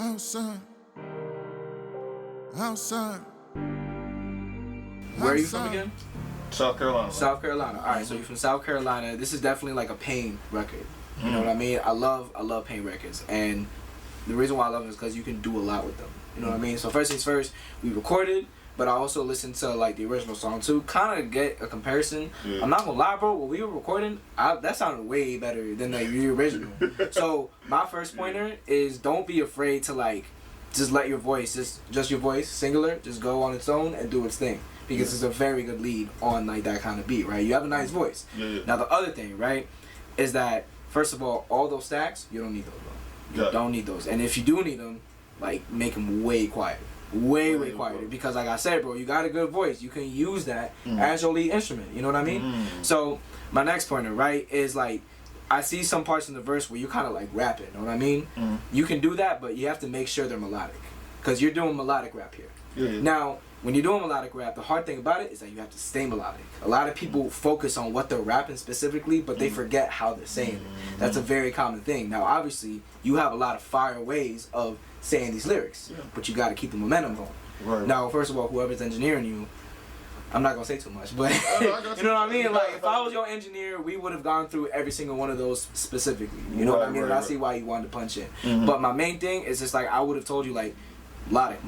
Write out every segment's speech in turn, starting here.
outside. Outside. Where are you from again? South Carolina. South Carolina. All right, so you're from South Carolina. This is definitely like a Pain record. You know what I mean? I love Pain records, and the reason why I love them is because you can do a lot with them. You know what I mean? So first things first, we recorded, but I also listened to like the original song too, kind of get a comparison. Yeah. I'm not gonna lie, bro. When we were recording, that sounded way better than the original. So my first pointer is don't be afraid to like just let your voice, just your voice, singular, just go on its own and do its thing. Because it's a very good lead on like that kind of beat, right? You have a nice voice. Yeah. Now the other thing, right, is that first of all those stacks, you don't need those, bro. You don't need those. And if you do need them, like make them way quieter. Way quieter. Because like I said, bro, you got a good voice. You can use that as your lead instrument. You know what I mean? So my next pointer, right, is like I see some parts in the verse where you kind of like rapping. You know what I mean? You can do that, but you have to make sure they're melodic. Because you're doing melodic rap here. Yeah. Now, when you're doing melodic rap, the hard thing about it is that you have to stay melodic. A lot of people focus on what they're rapping specifically, but they forget how they're saying it. That's a very common thing. Now, obviously, you have a lot of fire ways of saying these lyrics, but you got to keep the momentum going. Right. Now, first of all, whoever's engineering you, I'm not going to say too much, but you know what I mean? Like, if I was your engineer, we would have gone through every single one of those specifically. You know what I mean? And I see why you wanted to punch in. But my main thing is just like, I would have told you, like, melodic.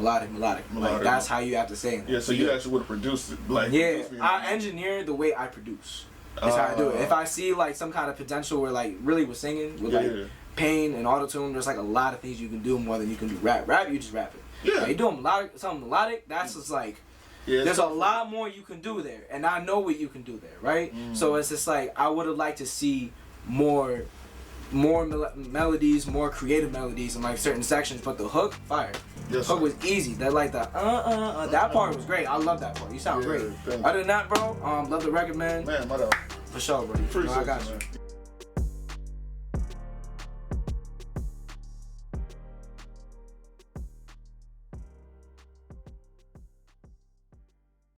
Like that's how you have to say it. Yeah, so you actually would have produced it. Like I engineer the way I produce. That's how I do it. If I see like some kind of potential where like really with singing, with like Pain and auto-tune, there's like a lot of things you can do more than you can do rap. Rap, you just rap it. Yeah. Like, you're doing something melodic, that's just like there's a lot more you can do there. And I know what you can do there, right? So it's just like I would have liked to see more melodies, more creative melodies in like certain sections, but the hook, fire. Yes, hook was easy. That like the that part was great. I love that part. You sound great. Other than that, bro, love the record, man. Man, my dog. For sure, bro. I got you.